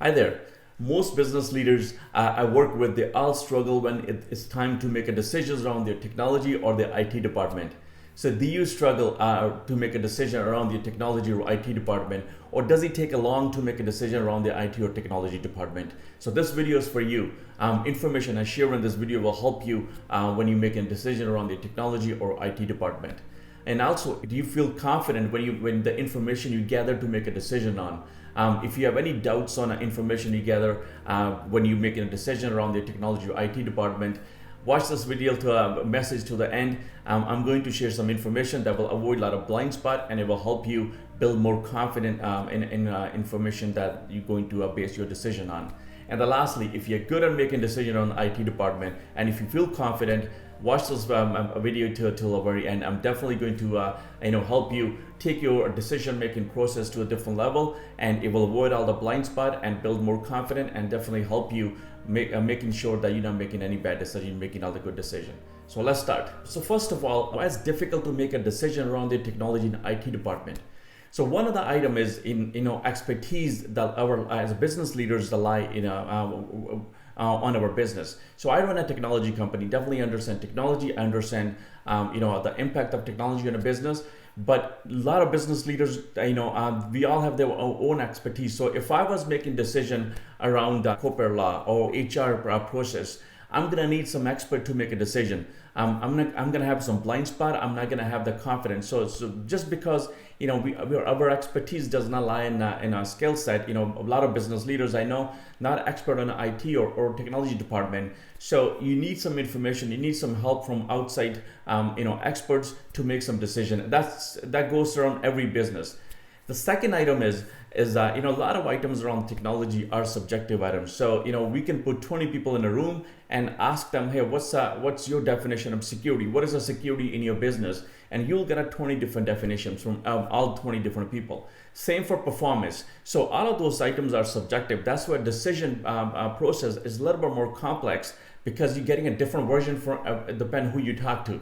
Hi there. Most business leaders I work with, they all struggle when it's time to make a decision around their technology or their IT department. So do you struggle to make a decision around your technology or IT department, or does it take a long to make a decision around the IT or technology department? So this video is for you. Information I share in this video will help you when you make a decision around the technology or IT department. And also, do you feel confident when the information you gather to make a decision on? If you have any doubts on the information you gather when you're making a decision around the technology or IT department, watch this video to a message to the end. I'm going to share some information that will avoid a lot of blind spot, and it will help you build more confidence in information that you're going to base your decision on. And then lastly, if you're good at making decisions on the IT department, and if you feel confident, watch this video till the very end. I'm definitely going to help you take your decision-making process to a different level, and it will avoid all the blind spot and build more confidence, and definitely help you making sure that you're not making any bad decision, making all the good decision. So let's start. So first of all, why it's difficult to make a decision around the technology and IT department? So one of the item is in expertise that our as business leaders rely on our business. So I run a technology company, definitely understand technology, I understand the impact of technology on a business. But a lot of business leaders, we all have their own expertise. So if I was making decision around corporate law or HR process, I'm gonna need some expert to make a decision. I'm gonna have some blind spot. I'm not gonna have the confidence. So just because our expertise does not lie in our skill set. A lot of business leaders I know not expert on IT or technology department. So you need some information. You need some help from outside experts to make some decision. That goes around every business. The second item is a lot of items around technology are subjective items. So we can put 20 people in a room and ask them, hey, what's your definition of security? What is a security in your business? And you'll get a 20 different definitions from all 20 different people. Same for performance. So all of those items are subjective. That's why decision process is a little bit more complex, because you're getting a different version for depend who you talk to.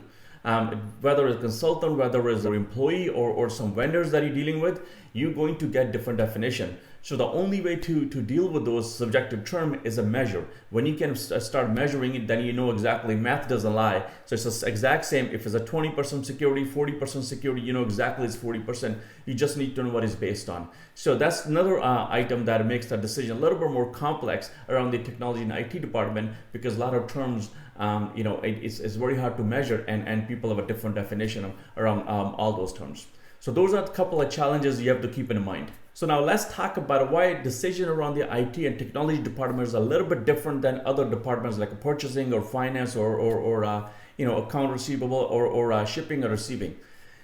Whether it's a consultant, whether it's an employee or some vendors that you're dealing with, you're going to get different definition. So the only way to deal with those subjective terms is a measure. When you can start measuring it, then you know exactly, math doesn't lie. So it's the exact same. If it's a 20% security, 40% security, you know exactly it's 40%. You just need to know what it's based on. So that's another item that makes the decision a little bit more complex around the technology and IT department, because a lot of terms, it's very hard to measure, and people have a different definition around all those terms. So those are a couple of challenges you have to keep in mind. So now let's talk about why decision around the IT and technology department is a little bit different than other departments like purchasing or finance or account receivable or shipping or receiving.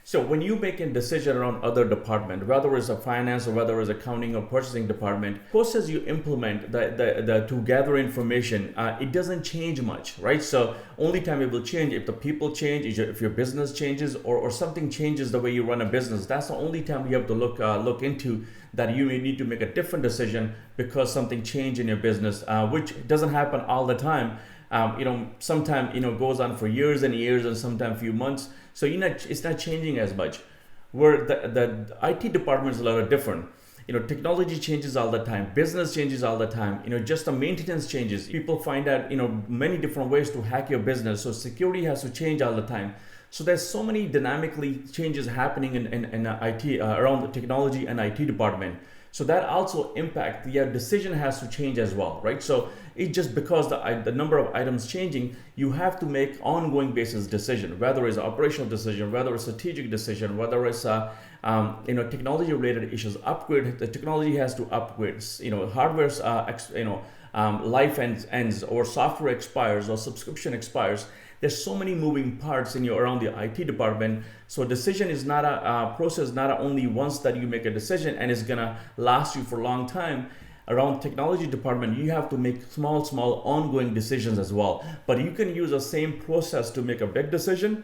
So when you make a decision around other department, whether it's a finance or whether it's accounting or purchasing department, process you implement the to gather information, it doesn't change much, right? So only time it will change if the people change, if your business changes, or something changes the way you run a business. That's the only time you have to look into that you may need to make a different decision because something changed in your business, which doesn't happen all the time. Sometimes goes on for years and years, and sometimes few months. So it's not changing as much. Where the IT department is a lot different. Technology changes all the time. Business changes all the time. Just the maintenance changes. People find out many different ways to hack your business. So security has to change all the time. So there's so many dynamically changes happening in IT around the technology and IT department. So that also impact your decision has to change as well, right? So it just because the number of items changing, you have to make ongoing basis decision, whether it's an operational decision, whether it's a strategic decision, whether it's technology related issues. Upgrade, the technology has to upgrade. Hardware's life ends, or software expires, or subscription expires. There's so many moving parts around the IT department. So decision is not a process, not only once that you make a decision and it's gonna last you for a long time. Around technology department, you have to make small ongoing decisions as well. But you can use the same process to make a big decision.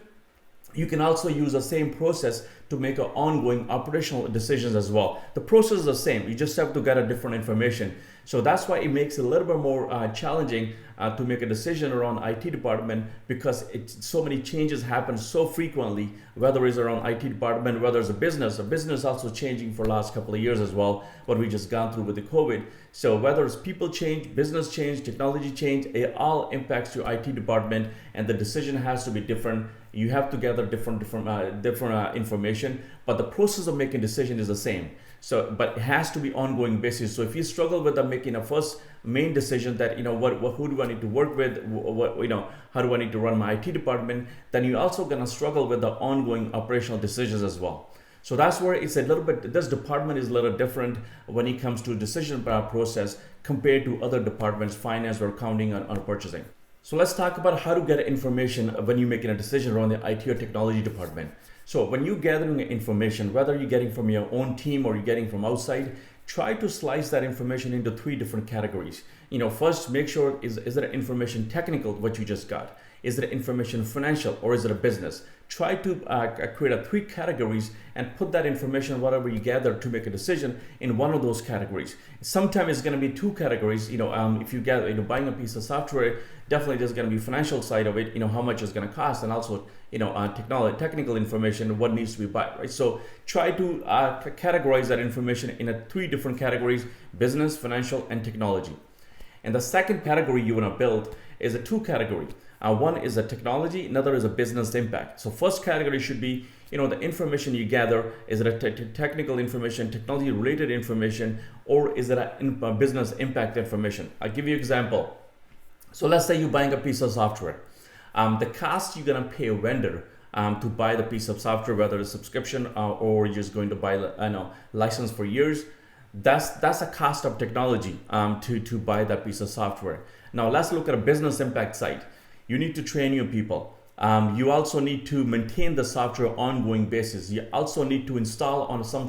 You can also use the same process to make an ongoing operational decisions as well. The process is the same. You just have to get a different information. So that's why it makes it a little bit more challenging to make a decision around IT department, because so many changes happen so frequently, whether it's around IT department, whether it's a business also changing for the last couple of years as well, what we just gone through with the COVID. So whether it's people change, business change, technology change, it all impacts your IT department, and the decision has to be different. You have to gather different information, but the process of making decision is the same. So, but it has to be ongoing basis. So if you struggle with making a first main decision that, who do I need to work with, how do I need to run my IT department, then you're also gonna struggle with the ongoing operational decisions as well. So that's where it's a little bit, this department is a little different when it comes to decision process compared to other departments, finance or accounting or purchasing. So let's talk about how to get information when you're making a decision around the IT or technology department. So when you're gathering information, whether you're getting from your own team or you're getting from outside, try to slice that information into 3 different categories. First, make sure is it information technical, what you just got? Is it information financial, or is it a business? Try to create 3 categories and put that information, whatever you gather, to make a decision in one of those categories. Sometimes it's going to be 2 categories. If you gather, buying a piece of software, definitely there's going to be financial side of it. How much it's going to cost, and also technical information, what needs to be bought, right? So try to categorize that information in 3 different categories: business, financial, and technology. And the second category you want to build is a 2 category. One is a technology, another is a business impact. So first category should be, the information you gather, is it a technical information, technology related information, or is it a business impact information? I'll give you an example. So let's say you're buying a piece of software. The cost you're gonna pay a vendor to buy the piece of software, whether it's subscription or you're just going to buy license for years, that's a cost of technology to buy that piece of software. Now let's look at a business impact side. You need to train your people. You also need to maintain the software ongoing basis. You also need to install on some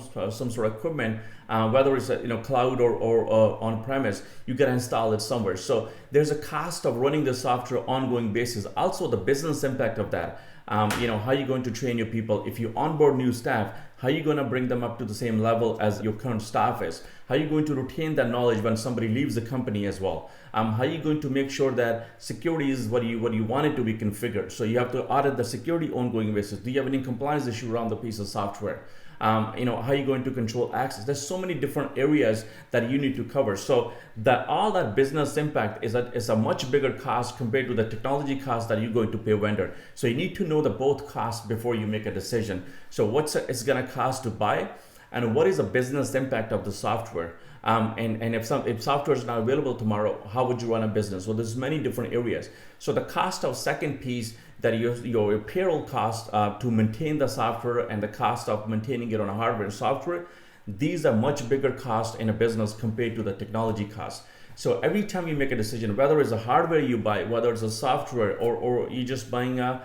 sort of equipment, whether it's cloud or on premise. You gotta install it somewhere. So there's a cost of running the software ongoing basis. Also the business impact of that. How are you going to train your people? If you onboard new staff, how are you going to bring them up to the same level as your current staff is? How are you going to retain that knowledge when somebody leaves the company as well? How are you going to make sure that security is what you want it to be configured? So you have to audit the security ongoing basis. Do you have any compliance issue around the piece of software? How are you going to control access? There's so many different areas that you need to cover. So all that business impact is a much bigger cost compared to the technology cost that you're going to pay a vendor. So you need to know the both costs before you make a decision. So what's it's going to cost to buy, and what is the business impact of the software? And if software is not available tomorrow, how would you run a business? So there's many different areas. So the cost of second piece, that your payroll cost to maintain the software, and the cost of maintaining it on a hardware and software, these are much bigger costs in a business compared to the technology cost. So every time you make a decision, whether it's a hardware you buy, whether it's a software, or you're just buying a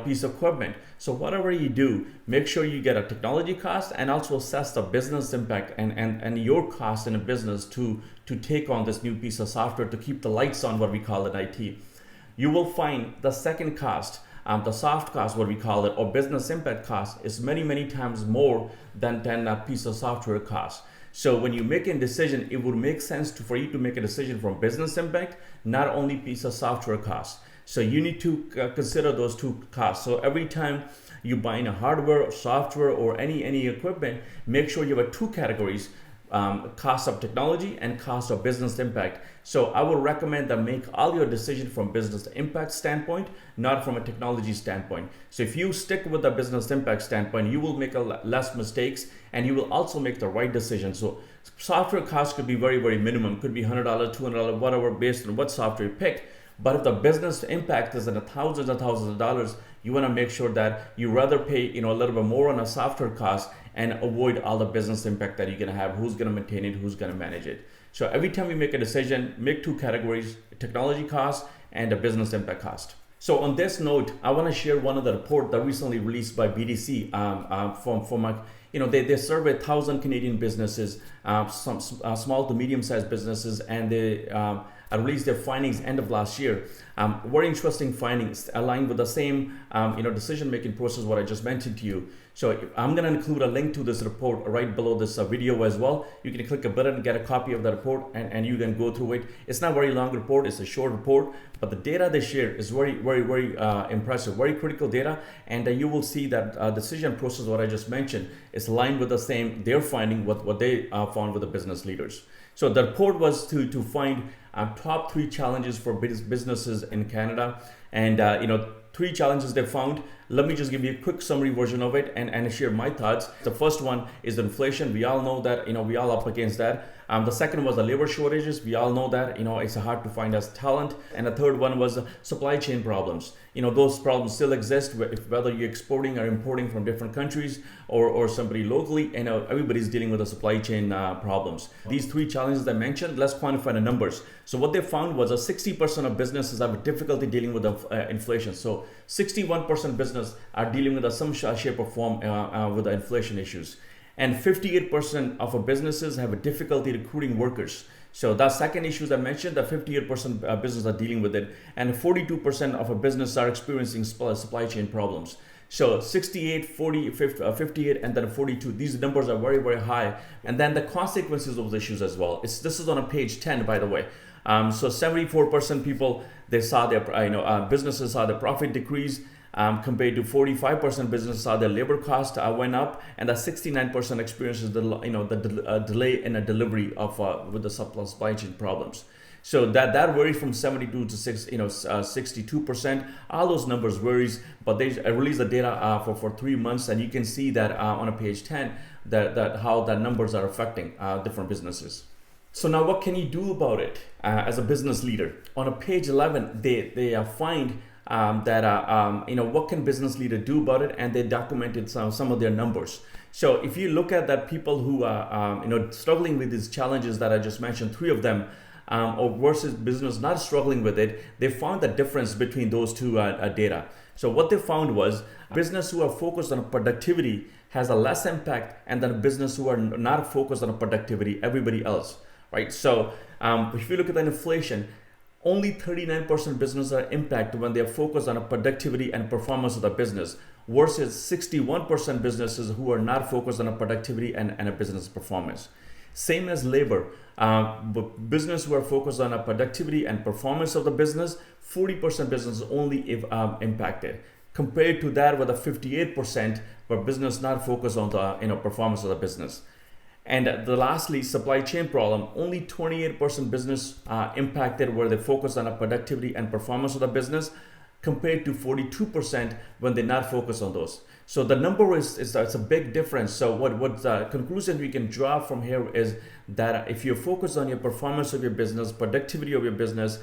piece of equipment. So whatever you do, make sure you get a technology cost, and also assess the business impact and your cost in a business to take on this new piece of software to keep the lights on, what we call it, IT. You will find the second cost, the soft cost, what we call it, or business impact cost, is many times more than a piece of software cost. So when you make a decision, it would make sense for you to make a decision from business impact, not only piece of software cost. So you need to consider those 2 costs. So every time you buy in a hardware or software or any equipment, make sure you have 2 categories: cost of technology and cost of business impact. So I would recommend that make all your decisions from business impact standpoint, not from a technology standpoint. So if you stick with the business impact standpoint, you will make less mistakes, and you will also make the right decision. So software cost could be very minimum, could be $100, $200, whatever, based on what software you pick. But if the business impact is in the thousands and thousands of dollars, you want to make sure that you rather pay a little bit more on a software cost and avoid all the business impact that you're going to have. Who's going to maintain it? Who's going to manage it? So every time you make a decision, make 2 categories: technology cost and a business impact cost. So on this note, I want to share one of the report that recently released by BDC they surveyed 1,000 Canadian businesses, some small to medium-sized businesses, and they I released their findings end of last year. Very interesting findings aligned with the same decision-making process what I just mentioned to you. So I'm going to include a link to this report right below this video as well. You can click a button and get a copy of the report, and you can go through it. It's not a very long report, it's a short report, but the data they share is very impressive, very critical data, and you will see that decision process what I just mentioned is aligned with the same they're finding what they found with the business leaders. So the report was to find top 3 challenges for businesses in Canada, and 3 challenges they found. Let me just give you a quick summary version of it and share my thoughts. The first one is inflation. We all know that, we all up against that. The second was the labor shortages. We all know that, it's hard to find us talent. And the third one was supply chain problems. Those problems still exist, whether you're exporting or importing from different countries or somebody locally, everybody's dealing with the supply chain problems. These 3 challenges I mentioned, let's quantify the numbers. So what they found was 60% of businesses have a difficulty dealing with inflation. So 61% business are dealing with some shape or form with the inflation issues. And 58% of our businesses have a difficulty recruiting workers. So that second issue I mentioned, that 58% businesses are dealing with it, and 42% of our businesses are experiencing supply chain problems. So 68, 40, 58, and then 42. These numbers are very, very high. And then the consequences of those issues as well. This is on page 10, by the way. So 74% people, they saw their businesses saw their profit decrease. Compared to 45% businesses saw their labor cost went up, and that 69% experiences the delay in a delivery of with the supply chain problems. So that varies from 72 to 62%. All those numbers varies, but they release the data for 3 months, and you can see that on page 10 that how the numbers are affecting different businesses. So now what can you do about it as a business leader? On page 11, they find what can business leader do about it, and they documented some of their numbers. So if you look at that, people who are struggling with these challenges that I just mentioned, 3 of them, or versus business not struggling with it, they found the difference between those 2 data. So what they found was business who are focused on productivity has a less impact, and then business who are not focused on productivity, everybody else, right? So if you look at the inflation, only 39% businesses are impacted when they are focused on a productivity and performance of the business, versus 61% businesses who are not focused on a productivity and a business performance. Same as labor, business who are focused on a productivity and performance of the business, 40% business only if impacted. Compared to that with a 58% where business not focused on the performance of the business. And lastly, supply chain problem, only 28% business impacted where they focus on a productivity and performance of the business, compared to 42% when they not focus on those. So the number is a big difference. So what the conclusion we can draw from here is that if you focus on your performance of your business, productivity of your business,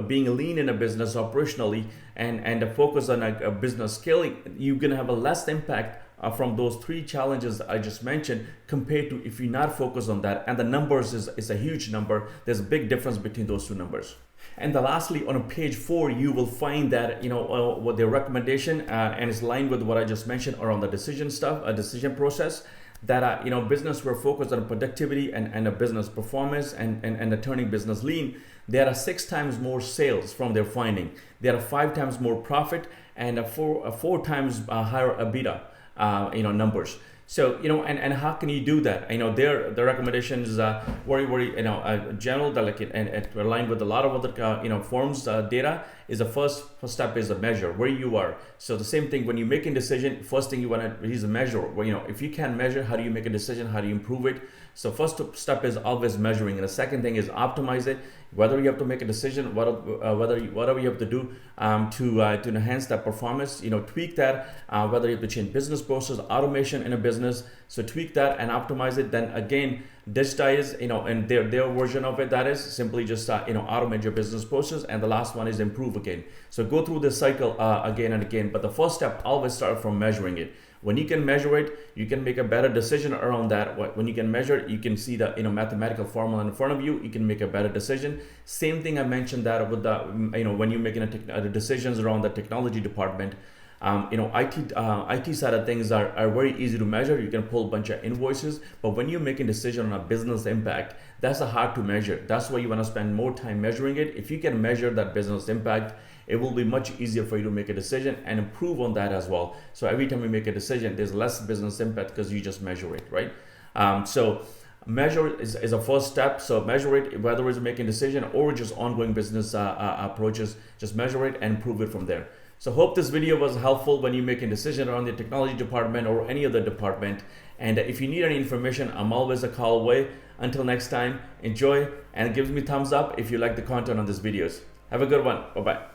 being lean in a business operationally, and focus on a business scaling, you're gonna have a less impact from those 3 challenges I just mentioned, compared to if you not focus on that. And the numbers is a huge number. There's a big difference between those 2 numbers. And lastly, on page 4, you will find that what their recommendation and it's aligned with what I just mentioned around the decision process. That business were focused on productivity and a business performance and turning business lean. There are 6 times more sales from their finding. There are 5 times more profit and 4 times higher EBITDA. Numbers. So and how can you do that? Their recommendations is very general, and aligned with a lot of other forms data. Is the first step is a measure where you are. So the same thing when you're making decision, first thing you want to is a measure. Where if you can't measure, how do you make a decision? How do you improve it? So first step is always measuring, and the second thing is optimize it. Whether you have to make a decision, whatever you have to do to enhance that performance, tweak that. Whether you have to change business process, automation in a business, so tweak that and optimize it. Then again, digitize, and their version of it, that is simply just automate your business process. And the last one is improve again. So go through this cycle again and again. But the first step always start from measuring it. When you can measure it, you can make a better decision around that. When you can measure it, you can see the mathematical formula in front of you. You can make a better decision. Same thing I mentioned that with the when you're making decisions around the technology department. IT side of things are very easy to measure. You can pull a bunch of invoices, but when you make a decision on a business impact, that's hard to measure. That's why you want to spend more time measuring it. If you can measure that business impact, it will be much easier for you to make a decision and improve on that as well. So every time you make a decision, there's less business impact because you just measure it, right? So measure is a first step. So measure it, whether it's making a decision or just ongoing business approaches, just measure it and improve it from there. So hope this video was helpful when you make a decision around the technology department or any other department. And if you need any information, I'm always a call away. Until next time, enjoy and give me thumbs up if you like the content on these videos. Have a good one. Bye-bye.